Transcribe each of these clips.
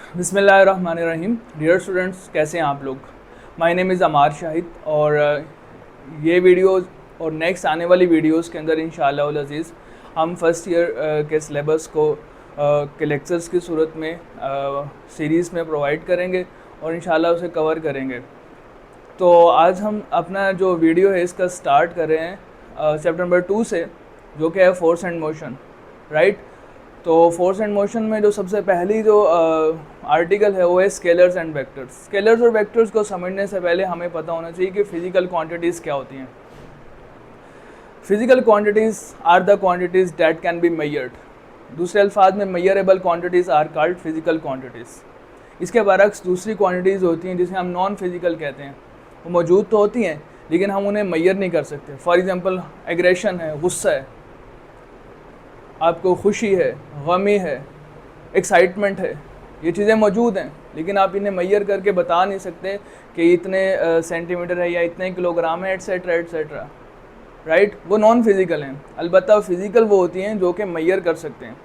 बिस्मिल्लाहिर्रहमानिर्रहीम। Dear students, कैसे हैं आप लोग। माय नेम इज़ अमार शाहिद और ये वीडियोस और नेक्स्ट आने वाली वीडियोस के अंदर इंशाअल्लाह उल अज़ीज़ हम फर्स्ट ईयर के सिलेबस को के लेक्चर्स की सूरत में सीरीज़ में प्रोवाइड करेंगे और इंशाअल्लाह उसे कवर करेंगे। तो आज हम अपना जो वीडियो है इसका स्टार्ट कर रहे हैं चैप्टर नंबर 2 से, जो कि है फोर्स एंड मोशन, राइट। तो फोर्स एंड मोशन में जो सबसे पहली जो आर्टिकल है वो है स्केलर्स एंड वेक्टर्स। स्केलर्स और वेक्टर्स को समझने से पहले हमें पता होना चाहिए कि फिजिकल क्वांटिटीज़ क्या होती हैं। Physical quantities are the quantities that can be measured. दूसरे अल्फाज में measurable quantities are called physical quantities. इसके बरक्स दूसरी क्वांटिटीज़ होती हैं जिसे हम नॉन फिजिकल कहते हैं। वो मौजूद तो होती हैं लेकिन हम उन्हें मेजर नहीं कर सकते। फॉर एग्जांपल एग्रेशन है, गुस्सा है, आपको खुशी है, गमी है, एक्साइटमेंट है, ये चीज़ें मौजूद हैं लेकिन आप इन्हें मेजर करके बता नहीं सकते कि इतने सेंटीमीटर है या इतने किलोग्राम है, एट्सेट्रा एट्सेट्रा, राइट। वो नॉन फिज़िकल हैं। अलबत्ता फ़िज़िकल वो होती हैं जो कि मेजर कर सकते हैं।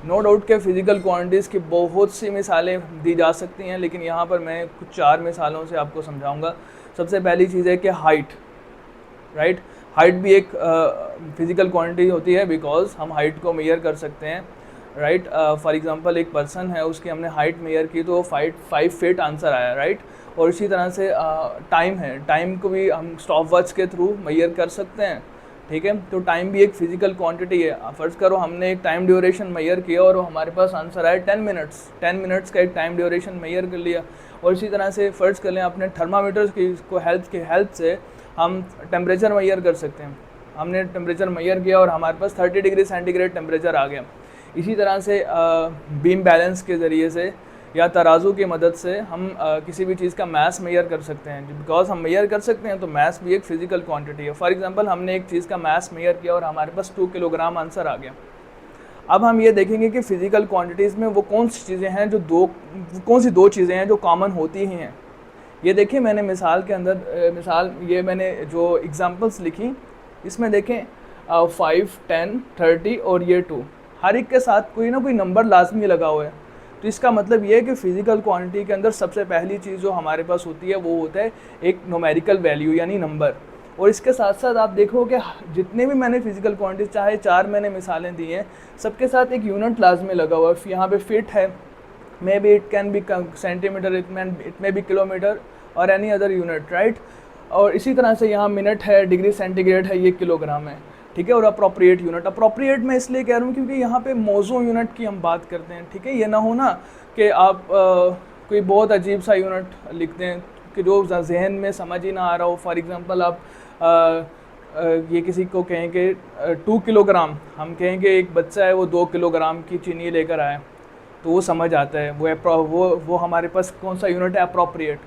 नो डाउट के फ़िज़िकल क्वांटिटीज़ की बहुत सी मिसालें दी जा सकती हैं, लेकिन यहाँ पर मैं कुछ 4 मिसालों से आपको समझाऊँगा। सबसे पहली चीज़ है कि हाइट, राइट। हाइट भी एक फिज़िकल क्वांटिटी होती है बिकॉज हम हाइट को मेजर कर सकते हैं, राइट। फॉर एग्जांपल एक पर्सन है, उसकी हमने हाइट मेजर की तो 5 फीट आंसर आया, राइट। और इसी तरह से टाइम है, टाइम को भी हम स्टॉप वॉच के थ्रू मेजर कर सकते हैं, ठीक है। तो टाइम भी एक फ़िज़िकल क्वांटिटी है। फ़र्ज़ करो हमने एक टाइम ड्यूरेशन मेजर किया और हमारे पास आंसर आया 10 मिनट्स। 10 मिनट्स का एक टाइम ड्यूरेशन मेजर कर लिया। और इसी तरह से फ़र्ज़ कर लें अपने थर्मामीटर्स की हेल्प से हम टेम्परेचर मेजर कर सकते हैं। हमने टेम्परेचर मेजर किया और हमारे पास 30 डिग्री सेंटीग्रेड टेम्परेचर आ गया। इसी तरह से बीम बैलेंस के ज़रिए से या तराजू की मदद से हम किसी भी चीज़ का मास मेजर कर सकते हैं। बिकॉज हम मेजर कर सकते हैं तो मास भी एक फ़िज़िकल क्वांटिटी है। फॉर एग्जांपल हमने एक चीज़ का मास मेजर किया और हमारे पास 2 किलोग्राम आंसर आ गया। अब हम ये देखेंगे कि फ़िज़िकल क्वांटिटीज़ में वो कौन सी चीज़ें हैं जो कौन सी दो चीज़ें हैं जो कॉमन होती ही हैं। ये देखिए मैंने मिसाल के अंदर ये मैंने जो एग्जांपल्स लिखी इसमें देखें 5, 10, 30 और ये 2, हर एक के साथ कोई ना कोई नंबर लाजमी लगा हुआ है। तो इसका मतलब ये है कि फ़िज़िकल क्वांटिटी के अंदर सबसे पहली चीज़ जो हमारे पास होती है वो होता है एक न्यूमेरिकल वैल्यू यानी नंबर। और इसके साथ साथ आप देखो कि जितने भी मैंने फ़िज़िकल क्वांटिटी चाहे 4 मैंने मिसालें दी हैं, सबके साथ एक यूनिट लाजमी लगा हुआ है। यहाँ पे फिट है, may be it can be centimetre, it may be kilometre और एनी अदर यूनिट, राइट। और इसी तरह से यहाँ मिनट है, डिग्री सेंटीग्रेड है, ये किलोग्राम है, ठीक है। और अप्रोप्रिएट यूनिट, अप्रोप्रिएट मैं इसलिए कह रहा हूँ क्योंकि यहाँ पे मौजू यूनिट की हम बात करते हैं, ठीक है। ये ना हो ना कि आप कोई बहुत अजीब सा यूनिट लिख दें कि जो जहन में समझ ही ना आ रहा हो। फॉर एग्जांपल आप ये किसी को कहें कि 2 किलोग्राम, हम कहें कि एक बच्चा है वो 2 किलोग्राम की चीनी लेकर आया तो वो समझ आता है, वो हमारे पास कौन सा यूनिट है, अप्रोप्रिएट।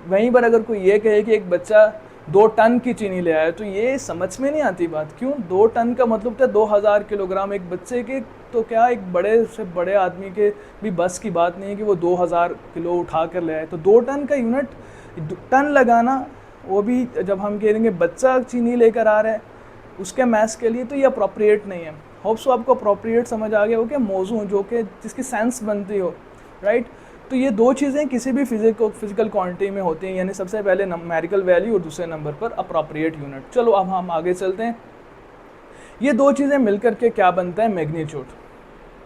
वहीं पर अगर कोई ये कहे कि एक बच्चा 2 टन की चीनी ले आया तो ये समझ में नहीं आती बात। क्यों? 2 टन का मतलब था 2000 किलोग्राम एक बच्चे के, तो क्या एक बड़े से बड़े आदमी के भी बस की बात नहीं है कि वो 2000 किलो उठा कर ले आए। तो 2 टन का यूनिट, टन लगाना, वो भी जब हम कहेंगे बच्चा चीनी लेकर आ रहा है उसके मैथ्स के लिए, तो ये अप्रोप्रिएट नहीं है। होप सो आपको अप्रोप्रिएट समझ आ गया हो कि मौजू जो कि जिसकी सेंस बनती हो, राइट। तो ये दो चीज़ें किसी भी फिजिकल क्वांटिटी में होती हैं, यानी सबसे पहले न्यूमेरिकल वैल्यू और दूसरे नंबर पर अप्रोप्रिएट यूनिट। चलो अब हम आगे चलते हैं। ये दो चीज़ें मिलकर के क्या बनता है, मैग्नीट्यूड,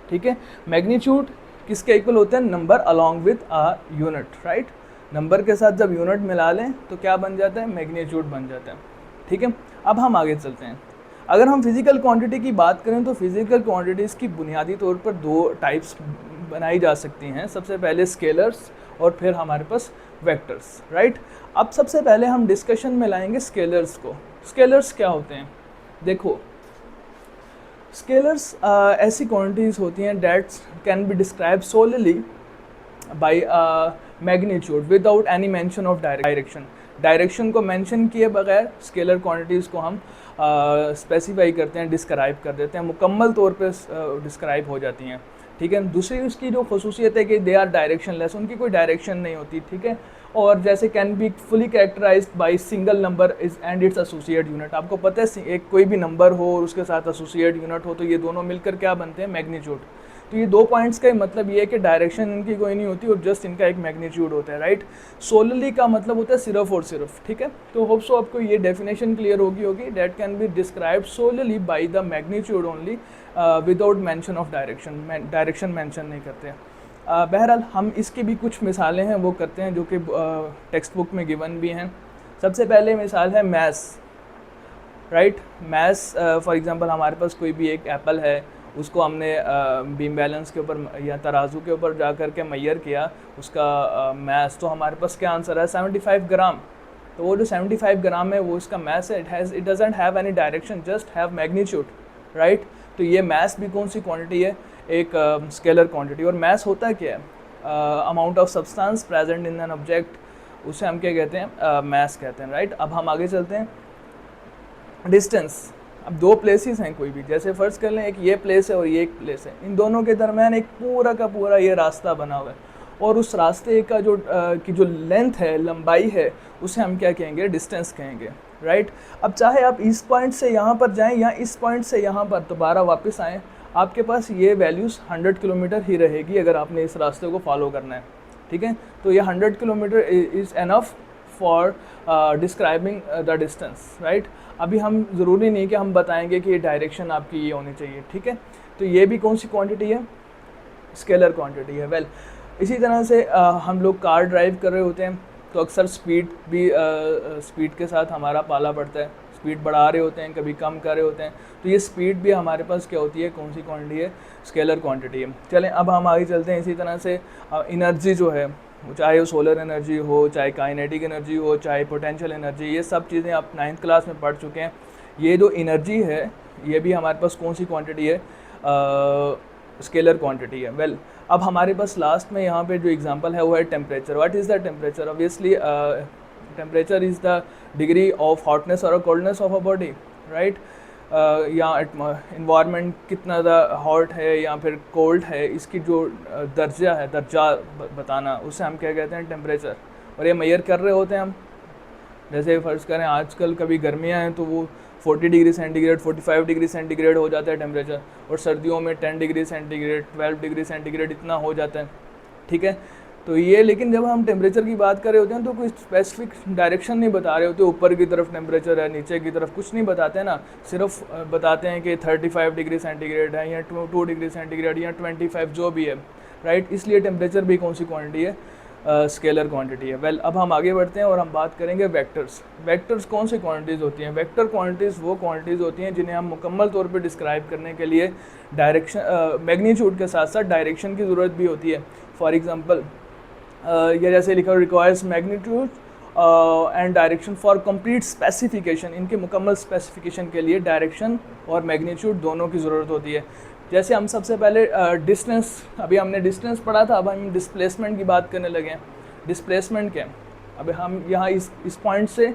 ठीक है। मैग्नीट्यूड किसके इक्वल होता है, number along with a unit, right. Number के साथ जब यूनिट मिला लें तो क्या बन जाता है, मैग्नीट्यूड बन जाता है, ठीक है। अब हम आगे चलते हैं। अगर हम फिज़िकल क्वांटिटी की बात करें तो फिज़िकल क्वांटिटीज़ की बुनियादी तौर पर 2 टाइप्स बनाई जा सकती हैं। सबसे पहले स्केलर्स और फिर हमारे पास वेक्टर्स, राइट। अब सबसे पहले हम डिस्कशन में लाएंगे स्केलर्स को। स्केलर्स क्या होते हैं, देखो स्केलर्स ऐसी क्वांटिटीज़ होती हैं that can be describe solely by magnitude without any mention of direction. Direction को मेंशन किए बगैर स्केलर क्वांटिटीज़ को हम स्पेसिफाई करते हैं, डिस्क्राइब कर देते हैं, मुकम्मल तौर पे डिस्क्राइब हो जाती हैं, ठीक है। दूसरी उसकी जो खसूसियत है कि दे आर डायरेक्शन लेस, उनकी कोई डायरेक्शन नहीं होती, ठीक है। और जैसे can be fully characterised by single number is and its associate unit. आपको पता है एक कोई भी नंबर हो और उसके साथ एसोसिएट यूनिट हो तो ये दोनों मिलकर क्या बनते हैं, मैग्नीट्यूड। तो ये 2 पॉइंट्स का ही मतलब ये है कि डायरेक्शन इनकी कोई नहीं होती और जस्ट इनका एक मैग्नीट्यूड होता है, राइट। सोलरली का मतलब होता है सिर्फ और सिर्फ, ठीक है। तो होप सो आपको ये डेफिनेशन क्लियर होगी that can be described solely by the magnitude only without mention of direction, direction mention नहीं करते हैं। बहरहाल हम इसकी भी कुछ मिसालें हैं वो करते हैं जो कि टेक्स्ट बुक में गिवन भी हैं। सबसे पहले मिसाल है mass, right. Mass for example हमारे पास कोई भी एक एप्पल है, उसको हमने बीम बैलेंस के ऊपर या तराजू के ऊपर जा कर के मैयर किया उसका मैस, तो हमारे पास क्या आंसर है 75 ग्राम। तो वो जो 75 ग्राम है वो इसका मैस है, it doesn't have any direction, just have magnitude, right. तो ये मैस भी कौन सी क्वांटिटी है, एक स्केलर क्वांटिटी। और मैस होता क्या है, amount of substance present in an object, उसे हम क्या कहते हैं, मैस कहते हैं, राइट। अब हम आगे चलते हैं, डिस्टेंस। अब 2 प्लेसेस हैं कोई भी, जैसे फर्ज कर लें एक ये प्लेस है और ये एक प्लेस है, इन दोनों के दरमियान एक पूरा का पूरा ये रास्ता बना हुआ है और उस रास्ते का की जो लेंथ है, लंबाई है, उसे हम क्या कहेंगे, डिस्टेंस कहेंगे, राइट। अब चाहे आप इस पॉइंट से यहाँ पर जाएं या इस पॉइंट से यहाँ पर दोबारा वापस आएँ, आपके पास ये वैल्यूज़ 100 किलोमीटर ही रहेगी अगर आपने इस रास्ते को फॉलो करना है, ठीक है। तो ये 100 kilometre is enough for describing the distance, right. अभी हम ज़रूरी नहीं कि हम बताएंगे कि ये डायरेक्शन आपकी ये होनी चाहिए, ठीक है। तो ये भी कौन सी क्वांटिटी है, स्केलर क्वांटिटी है। वेल इसी तरह से हम लोग कार ड्राइव कर रहे होते हैं तो अक्सर स्पीड भी स्पीड के साथ हमारा पाला पड़ता है, स्पीड बढ़ा रहे होते हैं, कभी कम कर रहे होते हैं, तो ये स्पीड भी हमारे पास क्या होती है, कौन सी क्वांटिटी है, स्केलर क्वांटिटी है। चलें अब हम आगे चलते हैं। इसी तरह से एनर्जी जो है, चाहे वो सोलर एनर्जी हो, चाहे काइनेटिक एनर्जी हो, चाहे पोटेंशियल एनर्जी, ये सब चीज़ें आप 9th क्लास में पढ़ चुके हैं। ये जो एनर्जी है ये भी हमारे पास कौन सी क्वांटिटी है, स्केलर क्वांटिटी है। वेल अब हमारे पास लास्ट में यहाँ पे जो एग्जांपल है वो है temperature. What is the temperature? Obviously temperature is the degree of hotness और coldness of a body, right. या इन्वायरमेंट कितना ज़्यादा हॉट है या फिर कोल्ड है, इसकी जो दर्जा बताना, उसे हम क्या कहते हैं, टेम्परेचर। और ये मेजर कर रहे होते हैं हम, जैसे फ़र्ज़ करें आजकल कभी गर्मियाँ हैं तो वो 40 डिग्री सेंटीग्रेड 45 डिग्री सेंटीग्रेड हो जाता है टेम्परेचर, और सर्दियों में 10 डिग्री सेंटीग्रेड 12 डिग्री सेंटीग्रेड इतना हो जाता है, ठीक है। तो ये, लेकिन जब हम टेम्परेचर की बात कर रहे होते हैं तो कोई स्पेसिफिक डायरेक्शन नहीं बता रहे होते, ऊपर की तरफ टेम्परेचर है, नीचे की तरफ कुछ नहीं बताते हैं ना, सिर्फ बताते हैं कि 35 डिग्री सेंटीग्रेड है या 2 डिग्री सेंटीग्रेड या 25 जो भी है, राइट। इसलिए टेम्परेचर भी कौन सी क्वांटिटी है, स्केलर क्वांटिटी है। वेल अब हम आगे बढ़ते हैं और हम बात करेंगे वेक्टर्स। वेक्टर्स कौन सी क्वांटिटीज़ होती हैं? वेक्टर क्वांटिटीज़ वो क्वांटिटीज़ होती हैं जिन्हें हम मुकम्मल तौर पे डिस्क्राइब करने के लिए डायरेक्शन, मैग्नीट्यूड के साथ साथ डायरेक्शन की ज़रूरत भी होती है। फॉर एग्ज़ाम्पल ये जैसे लिखा requires magnitude and direction for complete specification, इनके मुकम्मल स्पेसिफिकेशन के लिए डायरेक्शन और मैग्नीट्यूड दोनों की ज़रूरत होती है। जैसे हम सबसे पहले डिस्टेंस, अभी हमने डिस्टेंस पढ़ा था, अब हम डिस्प्लेसमेंट की बात करने लगे हैं। डिस्प्लेसमेंट क्या है? अब हम यहाँ इस पॉइंट से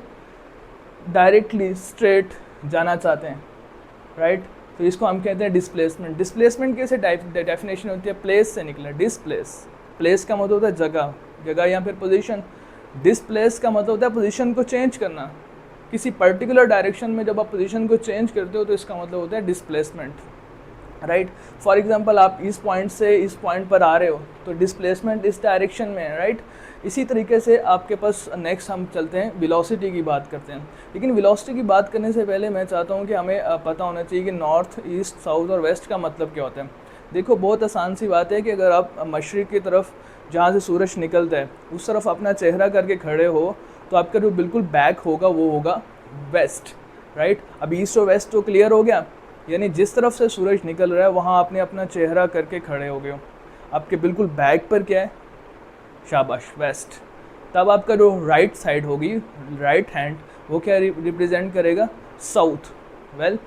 डायरेक्टली स्ट्रेट जाना चाहते हैं, राइट। तो इसको हम कहते हैं डिस्प्लेसमेंट। डिस्प्लेसमेंट कैसे डेफिनेशन होती है? प्लेस से निकला, डिस्प्लेस। प्लेस का मतलब होता है जगह, जगह या फिर पोजीशन। डिस्प्लेस का मतलब होता है पोजीशन को चेंज करना। किसी पर्टिकुलर डायरेक्शन में जब आप पोजीशन को चेंज करते हो तो इसका मतलब होता है डिस्प्लेसमेंट, राइट। फॉर एग्जांपल आप इस पॉइंट से इस पॉइंट पर आ रहे हो तो डिस्प्लेसमेंट इस डायरेक्शन में है, राइट। इसी तरीके से आपके पास नेक्स्ट हम चलते हैं, वेलोसिटी की बात करते हैं। लेकिन वेलोसिटी की बात करने से पहले मैं चाहता हूँ कि हमें पता होना चाहिए कि नॉर्थ, ईस्ट, साउथ और वेस्ट का मतलब क्या होता है। देखो बहुत आसान सी बात है कि अगर आप मशरिक़ की तरफ जहाँ से सूरज निकलता है उस तरफ अपना चेहरा करके खड़े हो तो आपका जो बिल्कुल बैक होगा वो होगा वेस्ट, राइट। अब ईस्ट और वेस्ट तो क्लियर हो गया, यानी जिस तरफ से सूरज निकल रहा है वहाँ आपने अपना चेहरा करके खड़े हो गए हो, आपके बिल्कुल बैक पर क्या है, शाबाश, वेस्ट। तब आपका जो राइट साइड होगी, राइट हैंड, वो क्या रिप्रेजेंट करेगा, साउथ, वेल।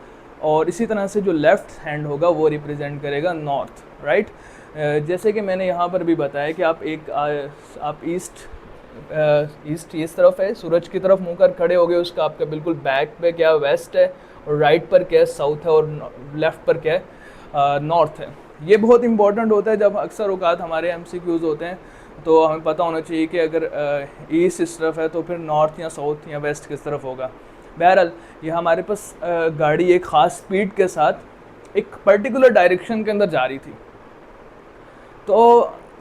और इसी तरह से जो लेफ़्ट हैंड होगा वो रिप्रेजेंट करेगा नॉर्थ, राइट। जैसे कि मैंने यहाँ पर भी बताया कि आप ईस्ट इस तरफ है, सूरज की तरफ मुँह कर खड़े हो गए, उसका आपका बिल्कुल बैक पे क्या वेस्ट है, और राइट पर क्या है, साउथ है, और लेफ़्ट पर क्या है, नॉर्थ है। ये बहुत इंपॉर्टेंट होता है जब अक्सर औकात हमारे MCQs होते हैं तो हमें पता होना चाहिए कि अगर ईस्ट इस तरफ है तो फिर नॉर्थ या साउथ या वेस्ट किस तरफ होगा। बहरहाल ये हमारे पास गाड़ी एक ख़ास स्पीड के साथ एक पर्टिकुलर डायरेक्शन के अंदर जा रही थी, तो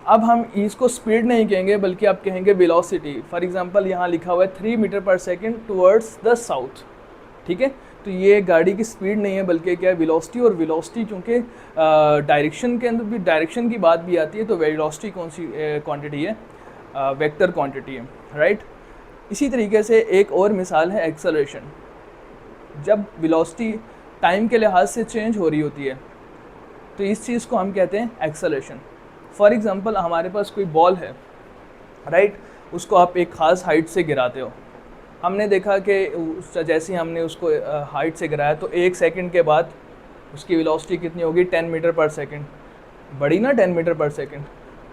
अब हम इसको स्पीड नहीं कहेंगे बल्कि आप कहेंगे वेलोसिटी। फॉर एग्जांपल यहाँ लिखा हुआ है 3 मीटर पर सेकंड टुवर्ड्स द साउथ, ठीक है। तो ये गाड़ी की स्पीड नहीं है बल्कि क्या है, वेलोसिटी। और वेलोसिटी चूँकि डायरेक्शन के अंदर भी डायरेक्शन की बात भी आती है, तो वेलोसिटी कौन सी क्वांटिटी है, वेक्टर क्वांटिटी है, राइट। इसी तरीके से एक और मिसाल है एक्सेलरेशन। जब वेलोसिटी टाइम के लिहाज से चेंज हो रही होती है तो इस चीज़ को हम कहते हैं एक्सेलरेशन। फॉर एग्ज़ाम्पल हमारे पास कोई बॉल है, राइट, उसको आप एक ख़ास हाइट से गिराते हो। हमने देखा कि जैसे ही हमने उसको हाइट से गिराया तो 1 सेकंड के बाद उसकी वेलोसिटी कितनी होगी, 10 मीटर पर सेकंड, बढ़ी ना 10 मीटर पर सेकंड।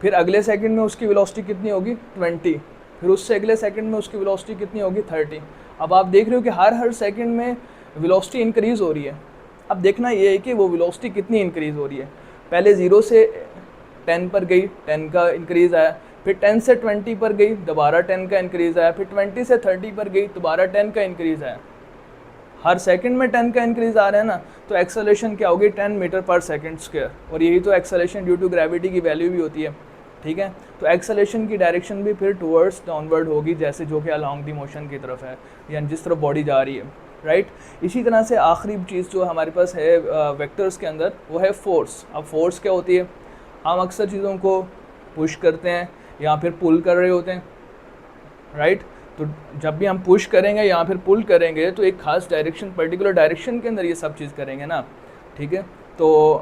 फिर अगले सेकंड में उसकी वेलोसिटी कितनी होगी, 20। फिर उससे अगले सेकंड में उसकी वेलोसिटी कितनी होगी, 30। अब आप देख रहे हो कि हर सेकंड में वेलोसिटी इंक्रीज़ हो रही है। अब देखना ये है कि वो वेलोसिटी कितनी इंक्रीज़ हो रही है। पहले 0 से 10 पर गई, 10 का इंक्रीज़ आया, फिर 10 से 20 पर गई, दोबारा 10 का इंक्रीज़ आया, फिर 20 से 30 पर गई, दोबारा 10 का इंक्रीज़ आया। हर सेकंड में 10 का इंक्रीज़ आ रहा है ना, तो एक्सेलरेशन क्या होगी, 10 मीटर पर सेकंड स्क्वायर। और यही तो एक्सेलरेशन ड्यू टू ग्रेविटी की वैल्यू भी होती है, ठीक है। तो एक्सेलरेशन की डायरेक्शन भी फिर टुवर्ड्स डाउनवर्ड होगी, जैसे जो कि अलॉन्ग दी मोशन की तरफ है, यानी जिस तरफ बॉडी जा रही है, राइट। इसी तरह से आखिरी चीज़ जो हमारे पास है वेक्टर्स के अंदर, वो है फोर्स। अब फोर्स क्या होती है, हम अक्सर चीज़ों को पुश करते हैं या फिर पुल कर रहे होते हैं, राइट। तो जब भी हम पुश करेंगे या फिर पुल करेंगे तो एक ख़ास डायरेक्शन, पर्टिकुलर डायरेक्शन के अंदर ये सब चीज़ करेंगे ना, ठीक है। तो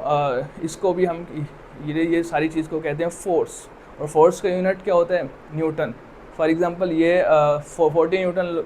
इसको भी हम ये सारी चीज़ को कहते हैं फोर्स। और फोर्स का यूनिट क्या होता है, न्यूटन। फॉर एग्ज़ाम्पल ये 40 न्यूटन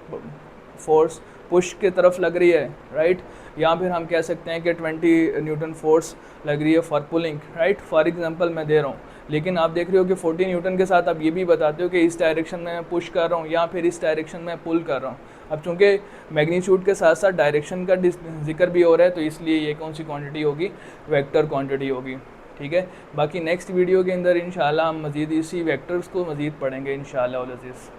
फोर्स पुश की तरफ लग रही है, राइट। या फिर हम कह सकते हैं कि 20 न्यूटन फोर्स लग रही है for pulling, right. For example मैं दे रहा हूँ, लेकिन आप देख रहे हो कि 40 न्यूटन के साथ आप ये भी बताते हो कि इस डायरेक्शन में मैं पुश कर रहा हूँ या फिर इस डायरेक्शन में पुल कर रहा हूँ। अब चूँकि मैग्नीट्यूड के साथ साथ डायरेक्शन का जिक्र भी हो रहा है, तो इसलिए ये कौन सी क्वान्टिटी होगी, वेक्टर क्वान्टिटी होगी, ठीक है। बाकी नेक्स्ट वीडियो के अंदर इंशाल्लाह हम मज़ीद इसी वेक्टर्स को मज़ीद पढ़ेंगे इंशाल्लाह अज़ीज़।